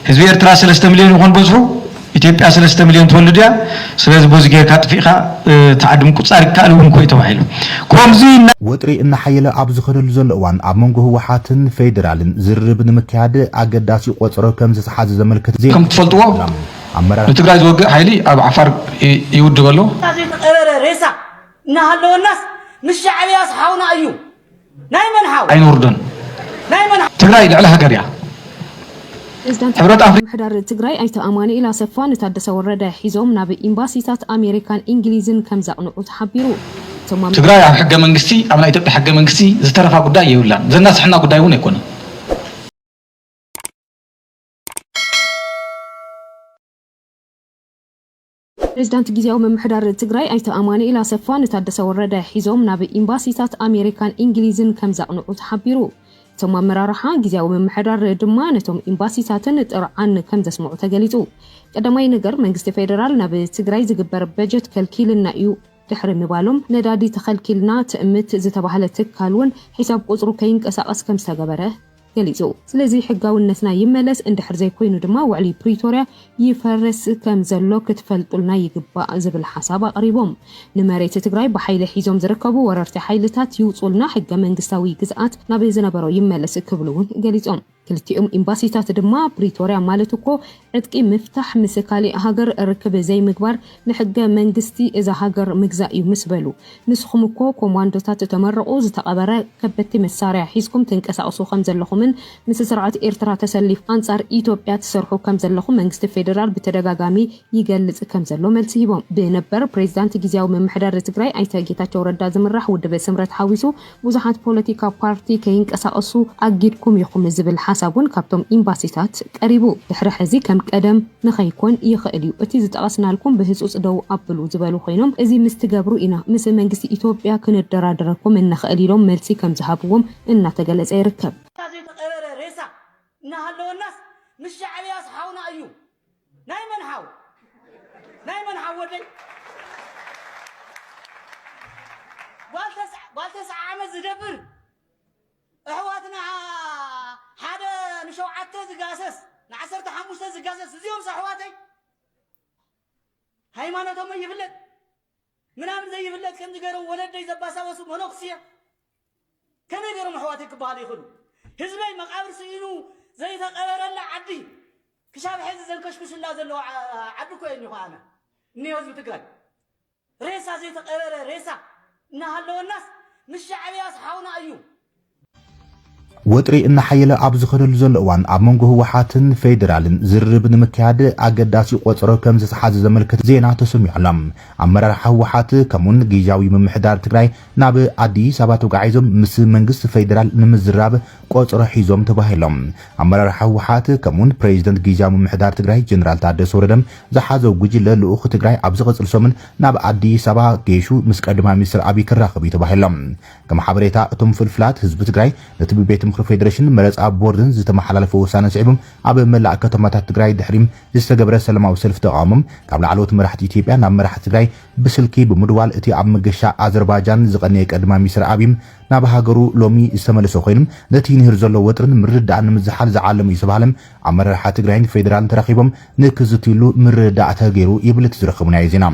ህዝብ ኤርትራ 3 ሚሊዮን ይሆን በዝሑ ኢትዮጵያ 3 ሚሊዮን ተወልድያ ስለዚህ በዚህ ጌርካ ጥፊኻ ተዓድም ቁጻር ካልውን ኮይ ተባሂሉ ከምዚ ወጥሪ እና ሓየለ ኣብ ዝኸደሉ ዘሎ እዋን ኣብ መንጎ ህወሓትን ፌደራልን ዝርብ ንምክያድ ኣገዳሲ ቆጽሮ ከም ዝሰሓዝ ዘመልክት ዜና ከም ትፈልጥዎ ኣመራር ትግራይ ዝወግእ ሓይሊ ኣብ ዓፋር ይውድበሎ ተቀበረ ሬሳ እናሃለወ الناس مش شعبيا صحاونا እዩ ናይ መንሓው ኣይንወርዶን ናይ መንሓው ትግራይ ልዕሊ ሃገር እያ ሕብረት አፍሪካ ምሕዳር ትግራይ ኣይተ አማኑኤል አሰፋ ንታደሰ ወረደ ሒዞም ናብ ኤምባሲታት አሜሪካን እንግሊዝን ከም ዘቕንዑ ተሓቢሩ ትግራይ ኣብ ሕገ መንግስቲ ኣብ ናይ ኢትዮጵያ ሕገ መንግስቲ ዝተረፋ ጉዳይ የውላን ዘናስሕና ጉዳይ እውን ኣይኮነን ፕሬዝዳንት ጊዜያዊ መምሕዳር ትግራይ ኣይተ አማኑኤል አሰፋ ንታደሰ ወረደ ሒዞም ናብ ኤምባሲታት አሜሪካን እንግሊዝን ከም ዘቕንዑ ተሓቢሩ ثم مرارحا ጊዜያዊ መምሕዳር ድማ ነቶም ኤምባሲታትን ጥርዓን ከም ዘስምዑ ተገሊጹ ቀዳማይ ነገር መንግስቲ ፌደራል ናብ ትግራይ ዝግበር በጀት ከልኪልና እዩ ድሕሪ ምባሎም ነዳዲ ተኸልኪልና ትእምት ዝተባሃለ ትካልውን ሒሳብ ቁጽሩ ከይንቀሳቀስ ከም ዝተገበረ ገሊጹ ስለዚ ሕጋውነትና ይመለስ እንድሕር ዘይኮይኑ ድማ ውዕሊ ፕሪቶሪያ ይፈርስ ከም ዘሎ ክትፈልጡልና ይግባእ ዝብል ሓሳብ አቅሪቦም ንመሬት ትግራይ በሓይሊ ሒዞም ዝርከቡ ወረርቲ ሓይልታት ይውጹልና ሕገ መንግስታዊ ግዝኣት ናብ ዝነበሮ ይመለስ ክብሉውን ገሊጾም ክልቲኦም ኤምባሲታት ድማ ፕሪቶሪያ ማለት እኮ ዕጥቂ ምፍታሕ ምስካሊ ሃገር ርክብ ዘይ ምግባር ንሕገ መንግስቲ እዛ ሃገር ምግዛእ እዩ ምስበሉ ንስኹም እኮ ኮማንዶታት ተመረቑ ዝተቀበረ ከበቲ መሳርያ ሒዝኩም ተንቀሳቀሱ ከም ዘለኹምን ምስ ስርዓት ኤርትራ ተሰሊፍ አንጻር ኢትዮጵያ ተሰርሑ ከም ዘለኹም መንግስቲ ፌደራል በተደጋጋሚ ይገልጽ ከም ዘሎ መልሲ ሂቦም ብነበር ፕሬዝዳንት ጊዜያዊ መምሕዳር ትግራይ ኣይተ ጌታቸው ረዳ ዝምራሕ ውድብ ስምረት ሓዊሱ ብዙሓት ፖለቲካ ፓርቲ ከይንቀሳቀሱ አጊድኩም ይኹም ዝብል حسابون كابتوم إمباسيتات قريبو دحر حزي كم قدم نخيكون يخእል እዩ እቲ ዝጠቀስናልኩም በህጹጽ ደው አብሉ ዝበሉ ኮይኖም እዚ ምስትገብሩ ኢና ምስ መንግስቲ ኢትዮጵያ ክንደራደረኩም እንخእል ኢሎም መልሲ ከም ዝሃብዎም እናተገለጸ ይርከብ ታዚ ተቀበረ ሬሳ እናሃለወ الناس مش شعبيا صحاونا እዩ ናይ መንሓው ወደይ ባልተስ ዓመት ዝደብር أحواتنا هذا نشوع عتز جاسس نعسرت حموس جاسس زيهم صحواتي هاي ما نتهم يفلت من عمل زي يفلت كم تجارون ولد زي زباسة وسوم هنوكسيا كم يجارون حواتك بالي خلو هزمي مقابر سينو زي تقبر الله عدي كشاب حز زي الكشكش الله زلوا عبدكو إني خانا نيوز بتقرأ ريسا زي تقبر ريسا نهالو الناس مش شعبي أصحاونا أيوه ወጥሪ እና ሓየለ ኣብ ዝኸደሉ ዘሎ እዋን ኣብ መንጎ ህወሓትን ፌደራልን ዝርብ ንምክያድ ኣገዳሲ ቆጽሮ ከም ዝሰሓዝ ዘመልክት ዜና ተሰሚዑሎም ኣመራር ህወሓት ከምኡን ጊዜያዊ መምሕዳር ትግራይ ናብ ኣዲስ ኣበባ ተጓዒዞም ምስ መንግስቲ ፌደራል ንምዝራብ ቆጽሮ ሒዞም ተባሂሎም ኣመራር ህወሓት ከምኡን ፕሬዝዳንት ጊዜያዊ መምሕዳር ትግራይ ጀነራል ታደሰ ወረደም ዝሓዘው ጉጅለ ልኡኽ ትግራይ ኣብ ዝቕጽል ሰሙን ናብ ኣዲስ ኣበባ ጌሹ ምስ ቀዳማይ ሚኒስትር አብይ ክራኸቡ ተባሂሎም ከም ሓበሬታ እቶም ፍልፍላት ህዝቢ ትግራይ ነቲ ቤት ፌደሬሽን መረጻ ቦርድን ዝተመሓላለፈ ውሳነ ስዒቦም ኣብ መላእ ከተማታት ትግራይ ድሕሪም ዝተገብረ ሰላማዊ ሰልፍ ተቃውሞም ካብ ላዕለዎት መራሕቲ ኢትዮጵያ ናብ መራሕቲ ትግራይ ብስልኪ ብምድዋል እቲ ኣብ መገሻ ኣዘርባይጃን ዝቐነየ ቀዳማይ ሚኒስትር አብይ ናብ ሃገሩ ሎሚ ዝተመለሰ ኮይኖም ነቲ ንህር ዘሎ ወጥርን ምርዳእ ንምዝሓል ዝዓለሙ ይስባለም ኣመራርሓ ትግራይን ፌደራልን ተራኺቦም ንክዝትሉ ምርዳእ ተገይሩ ይብል ዝረኸቡና ዜና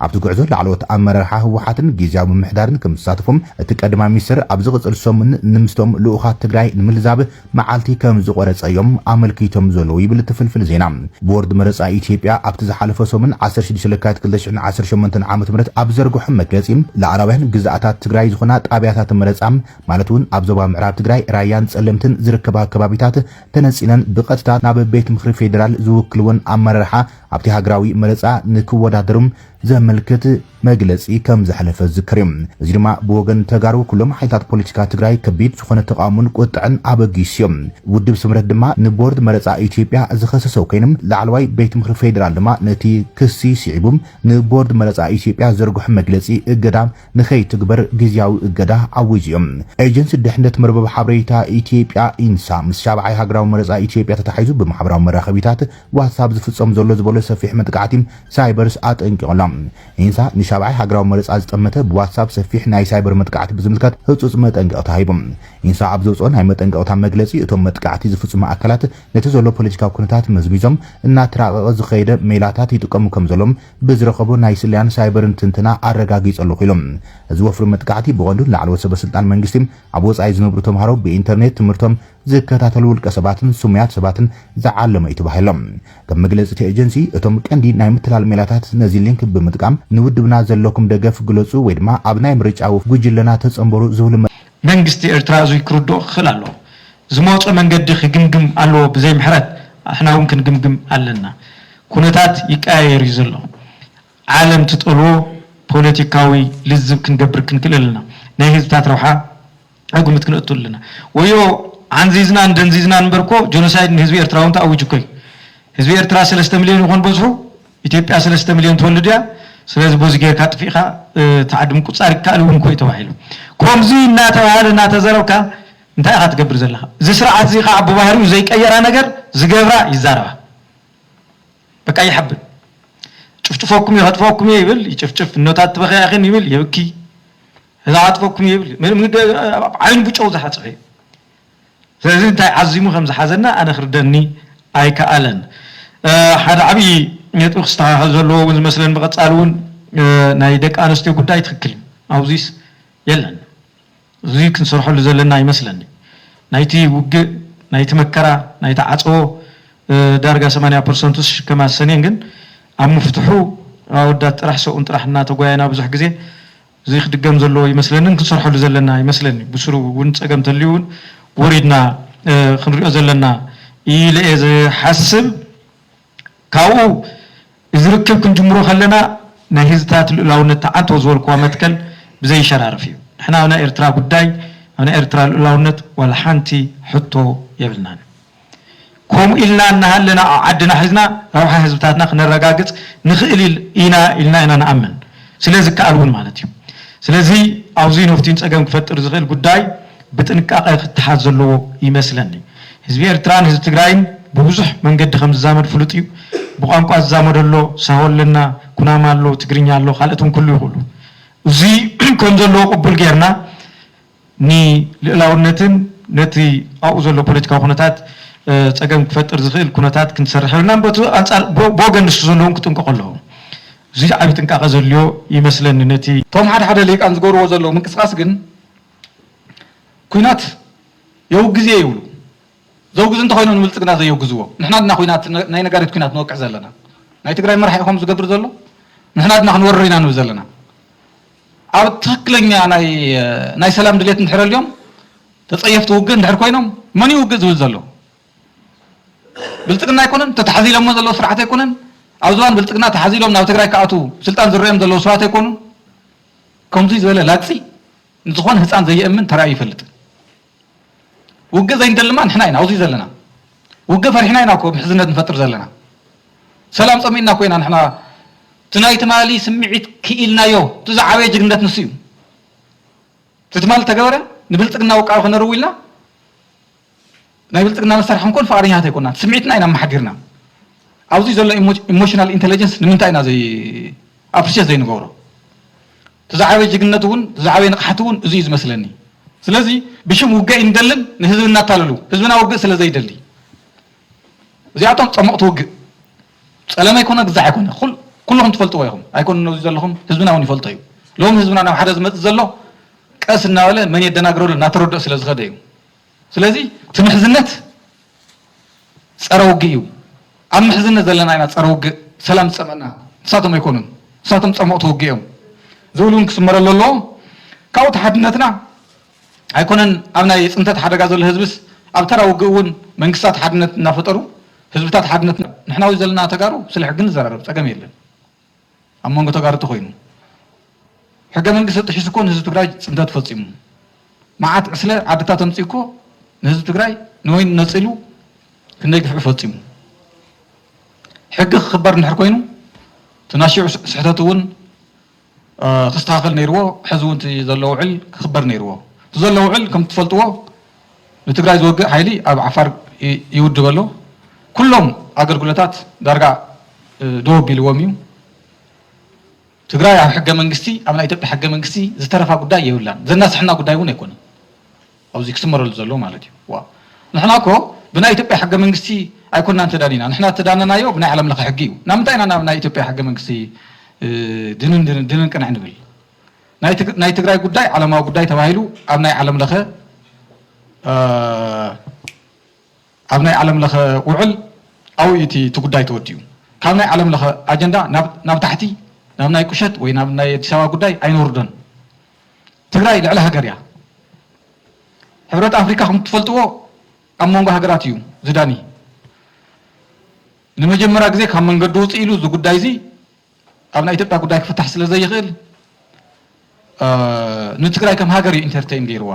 ኣብቲ ጉዕዞ ላዕለዎት ኣመራርሓ ህወሓትን ጊዜያዊ ምምሕዳርን ከም ዝሳተፎም እቲ ቀዳማይ ሚኒስትር ኣብ ዝቕጽል ሰሙን ንምስቶም ልኡኻት ትግራይ ንምልዛብ መዓልቲ ከም ዝቆረጸዮም ኣመልኪቶም ዘለዉ ይብል ትፍልፍል ዜና ቦርድ መረጻ ኢትዮጵያ ኣብቲ ዝሓለፈ ሰሙን 16 ለካቲት 2018 ዓመተ ምህረት ኣብ ዘርግሑ መግለጺ ላዕለዋይን ግዛኣታት ትግራይ ዝኾና ጣብያታት መረጻ ማለት እውን ኣብ ዞባ ምዕራብ ትግራይ ራያን ጸለምትን ዝርከባ ከባቢታት ተነጺለን ብቐጥታ ናብ ቤት ምክሪ ፌደራል ዝውክልውን ኣመራርሓ ኣብቲ ሃገራዊ መረጻ ንክወዳደሩም ዘመልክት መግለጺ ከም ዝሓለፈ ዝክርም እዚ ድማ ብወገን ተጋሩ ኩሎም ሓይታት ፖለቲካ ትግራይ ከቢድ ዝኾነ ተቃውሞን ቁጥዕን ኣበጊስዮም ውድብ ስምረት ድማ ንቦርድ መረጻ ኢትዮጵያ ዝኸሰሰው ኮይኖም ላዕለዋይ ቤት ምክሪ ፌደራል ድማ ነቲ ክሲ ሲዒቡም ንቦርድ መረጻ ኢትዮጵያ ዘርግሑ መግለጺ እገዳ ንኸይትግበር ጊዜያዊ እገዳ ኣውጅዮም ኤጀንሲ ድሕነት መርበብ ሓበሬታ ኢትዮጵያ ኢንሳ ምስ ሻብዓይ ሃገራዊ መረጻ ኢትዮጵያ ተታሒዙ ብማሕበራዊ መራኸቢታት ዋትስኣፕ ዝፍጸም ዘሎ ዝበሎ ሰፊሕ መጥቃዕቲ ሳይበርስ ኣጠንቂቖም ኢንሳ ንሻብዓይ ሃገራዊ መረፃ ዝጠመተ ብዋትስኣፕ ሰፊሕ ናይ ሳይበር መጥቃዕቲ ብዝምልከት ህጹጽ መጠንቀቕታ ተሂቦም ኢንሳ ኣብ ዘውፅኦ ናይ መጠንቀቕታ መግለጺ እቶም መጥቃዕቲ ዝፍጽሙ ኣካላት ነቲ ዘሎ ፖለቲካዊ ኩነታት መዝሚዞም እናተራቐቐ ዝኸይደ ሜላታት ይጥቀሙ ከም ዘሎም ብዝረኸቡ ናይ ስልያን ሳይበርን ትንትና ኣረጋጊጸሉ ኢሎም እዚ ወፍሪ መጥቃዕቲ ብቐንዱ ላዕለዎት ሰበስልጣን መንግስቲ ኣብ ወጻኢ ዝነብሩ ተምሃሮ ብኢንተርኔት ትምህርቶም ዝከታተሉ ውልቀ ሰባትን ሱሙያት ሰባትን ዝዓለመ እዩ ተባሂሎም ከም መግለፂ ኤጀንሲ እቶም ቀንዲ ናይ ምትላል ሜላታት ነዚ ሊንክ ብምጥቃም ንውድብና ዘለኩም ደገፍ ግለጹ ወይ ድማ ኣብ ናይ ምርጫ ጉጅለና ተጸንበሩ ዝብሉ መንግስቲ ኤርትራ እዙይ ክርድኦ ክኽእል ኣሎ ዝመወፀ መንገዲ ክግምግም ኣለዎ ብዘይ ምሕረት ኣሕና እውን ክንግምግም ኣለና ኩነታት ይቀያየር እዩ ዘሎ ዓለም ትጠልዎ ፖለቲካዊ ልዝብ ክንገብር ክንክእል ኣለና ናይ ህዝብታት ረብሓ ኣጉምት ክንእቱ ኣለና ወዮ አንዚዝና እንደንዚዝና እንበርኮ ጆኖሳይድ ህዝቢ ኤርትራ እውን ተኣውጅ እኮ ህዝቢ ኤርትራ 3 ሚሊዮን ይኾን በዝሑ ኢትዮጵያ 3 ሚሊዮን ትወልድ እያ ስለዚ በዚ ጌርካ ጥፊኻ ተዓድም ቁጻር ይከኣል እውን እኮ ተባሂሉ ከምዚ እናተባሃለ እናተዘረብካ እንታይ ኢኻ ትገብር ዘለኻ እዚ ስርዓት እዚ ከዓ ብባህሪኡ ዘይቀየራ ነገር ዝገብራ ይዛረባ በቃ ይሕብል ጭፍጭፎኩም ይኸጥፎኩም ይብል ይጭፍጭፍ ኖታት ትበኺያ ይኽን ይብል ይብኪ እዛ ኣጥፎኩም ይብል ዓይን ብጨው ዝሓፅፈ ስለዚ እንታይ ዓዚሙ ከም ዝሓዘና ኣነ ክርደኒ ኣይከኣለን ሓደ ዓብዪ ነጥቢ ክስተኻኸል ዘለዎ እውን ዝመስለን ብቐፃሊ እውን ናይ ደቂ ኣንስትዮ ጉዳይ ትክክል ኣብዚስ የለን እዚ ክንሰርሐሉ ዘለና ይመስለኒ ናይቲ ውግእ ናይቲ መከራ ናይቲ ዓፅቦ ዳርጋ 80% ሽከማ ሰኔን ግን ኣብ ምፍትሑ ኣወዳት ጥራሕ ሰኡን ጥራሕ እናተጓየና ብዙሕ ግዜ እዚ ክድገም ዘለዎ ይመስለንን ክንሰርሐሉ ዘለና ይመስለኒ ብስሩ እውን ፀገም ተልዩ እውን ወሪድና ክንሪኦ ዘለና ኢለ ዝሓስብ ካብኡ ዝርከብ ክንጅምሮ ከለና ናይ ህዝብታት ልኡላውነት ተዓንቶ ዝበልክዋ መትከል ብዘይ ሸራርፍ እዩ ንሕና ኣብ ናይ ኤርትራ ጉዳይ ኣብ ናይ ኤርትራ ልኡላውነት ዋላ ሓንቲ ሕቶ የብልናን ከምኡ ኢልና እናሃለና ኣብ ዓድና ሒዝና ረብሓ ህዝብታትና ክነረጋግፅ ንኽእል ኢና ንኣምን ስለዚ ከኣል እውን ማለት እዩ ስለዚ ኣብዚ ነፍቲን ፀገም ክፈጥር ዝኽእል ጉዳይ ብጥንቃቐ ክትሓዝ ዘለዎ ይመስለኒ ህዝቢ ኤርትራን ህዝቢ ትግራይን ብብዙሕ መንገዲ ከም ዝዛመድ ፍሉጥ እዩ ብቋንቋ ዝዛመደሎ ሳሆለና ኩናማ ኣሎ ትግርኛ ኣሎ ካልኦትን ኩሉ ይኽእሉ እዚ ከም ዘለዎ ቅቡል ጌርና ንልኡላውነትን ነቲ ኣብኡ ዘሎ ፖለቲካዊ ኩነታት ፀገም ክፈጥር ዝኽእል ኩነታት ክንሰርሕ ኣለና ብወገን ንሱ ዘለዎም ክጥንቀቑ ኣለዎ እዚ ዓብዪ ጥንቃቐ ዘልዮ ይመስለኒ ነቲ እቶም ሓደ ሓደ ሊቃን ዝገብርዎ ዘለዉ ምንቅስቃስ ግን ኩናት የውግዝ እየ ይብሉ ዘውግዝ እንተኮይኖም ንብልፅግና ዘየውግዝዎ ንሕና ድና ኩናት ናይ ነጋሪት ኩናት ንወቅዕ ዘለና ናይ ትግራይ መራሒ ኢኹም ዝገብር ዘሎ ንሕና ድና ክንወርር ኢና ንብል ዘለና ኣብ ትክክለኛ ናይ ሰላም ድሌት እንድሕር ኣልዮም ተፀየፍቲ ውግእ እንድሕር ኮይኖም መን ይውግእ ዝብል ዘሎ ብልፅግና ኣይኮነን ተተሓዚሎሞ ዘለዎ ስርዓት ኣይኮነን ኣብ ዝባን ብልፅግና ተሓዚሎም ናብ ትግራይ ከኣቱ ስልጣን ዝርአዮም ዘለዉ ሰባት ኣይኮኑ ከምዚ ዝበለ ላግፂ ንዝኾነ ህፃን ዘየእምን ተራእዩ ይፈልጥ ውግእ ዘይንደልማ ንሕና ኢና ኣብዚ ዘለና ውግእ ፈሪሕና ኢና እኮ ምሕዝነት ንፈጥር ዘለና ሰላም ፀሚእና ኮይና ንሕና ትናይ ትማሊ ስምዒት ክኢልናዮ ትዛዓበየ ጅግነት ንሱ እዩ ትትማሊ ተገበረ ንብልፅግና ውቃብ ክነርው ኢልና ናይ ብልፅግና መሳርሒ ክንኮን ፍቃደኛታት ኣይኮንና ስምዒትና ኢና መሓዲርና ኣብዚ ዘሎ ኢሞሽናል ኢንቴሊጀንስ ንምንታይ ኢና ኣፕሪሼት ዘይንገብሮ ትዛዓበየ ጅግነት እውን ትዛዓበየ ንቕሓት እውን እዚ እዩ ዝመስለኒ ስለዚ ብሽም ውግእ ይንደልን ንህዝቢ እናታለሉ ህዝብና ውግእ ስለ ዘይደሊ እዚኣቶም ፀመቕቲ ውግእ ፀለመ ኣይኮነ ግዛዕ ኣይኮነ ኩልኩም ትፈልጥዎ ኢኹም ኣይኮነ ነዚ ዘለኹም ህዝብና እውን ይፈልጦ እዩ ሎም ህዝብና ናብ ሓደ ዝመፅእ ዘሎ ቀስ እናበለ መን የደናግረሉ እናተረድኦ ስለ ዝኸደ እዩ ስለዚ እቲ ምሕዝነት ፀረ ውግእ እዩ ኣብ ምሕዝነት ዘለና ኢና ፀረ ውግእ ሰላም ዝፀመና ንሳቶም ኣይኮኑን ንሳቶም ፀመቕቲ ውግእ እዮም ዝብሉ እውን ክስመረሉ ኣለዎ ካብኡ ተሓድነትና ኣይኮነን ኣብ ናይ ፅንተት ሓደጋ ዘሎ ህዝብስ ኣብ ተራ ውግእ እውን መንግስታት ሓድነት እናፈጠሩ ህዝብታት ሓድነት ንሕና ወይ ዘለና ተጋሩ ስለ ሕጊ ንዘራረብ ፀገም የለን ኣብ መንጎ ተጋሩ ተኮይኑ ሕገ መንግስቲ ጥሒሱ እኮ ንህዝቢ ትግራይ ፅንተት ፈፂሙ መዓት ዕስለ ዓድታት ኣምፂኡ እኮ ንህዝቢ ትግራይ ንወይኑ ነፂሉ ክንደይ ግፍዒ ፈፂሙ ሕጊ ክኽበር እንድሕር ኮይኑ ትናሽዑ ስሕተት እውን ክስተኻኸል ነይርዎ ሕዚ እውን ዘሎ ውዕል ክኽበር ነይርዎ እቲ ዘሎ ውዕል ከም ትፈልጥዎ ንትግራይ ዝወግእ ሓይሊ ኣብ ዓፋር ይውድብ ኣሎ ኩሎም ኣገልግሎታት ዳርጋ ደው ኣቢልዎም እዩ ትግራይ ኣብ ሕገ መንግስቲ ኣብ ናይ ኢትዮጵያ ሕገ መንግስቲ ዝተረፋ ጉዳይ የብላን ዘናስሕና ጉዳይ እውን ኣይኮነን ኣብዚ ክስመረሉ ዘሎ ማለት እዩ ዋ ንሕና ኮ ብናይ ኢትዮጵያ ሕገ መንግስቲ ኣይኮንናን ተዳኒና ንሕና ተዳነናዮ ብናይ ዓለም ለኸ ሕጊ እዩ ናምንታይ ኢና ናብ ናይ ኢትዮጵያ ሕገ መንግስቲ ድንን ቅንዕ ንብል ናይ ትግራይ ጉዳይ ዓለማዊ ጉዳይ ተባሂሉ ኣብ ናይ ዓለም ለኸ ውዕል ኣብኡ እቲ ጉዳይ ተወዲኡ ካብ ናይ ዓለም ለኸ ኣጀንዳ ናብ ታሕቲ ናብ ናይ ቁሸት ወይ ናብ ናይ አዲስ አበባ ጉዳይ ኣይንወርዶን ትግራይ ልዕሊ ሃገር እያ ሕብረት ኣፍሪካ ከም ትፈልጥዎ ኣብ መንጎ ሃገራት እዩ ዝዳኒ ንመጀመርያ ግዜ ካብ መንገዲ ውፅእ ኢሉ እዚ ጉዳይ እዚ ኣብ ናይ ኢትዮጵያ ጉዳይ ክፍታሕ ስለ ዘይኽእል ንትግራይ ከም ሃገር እዩ ኢንተርቴይን ገይርዋ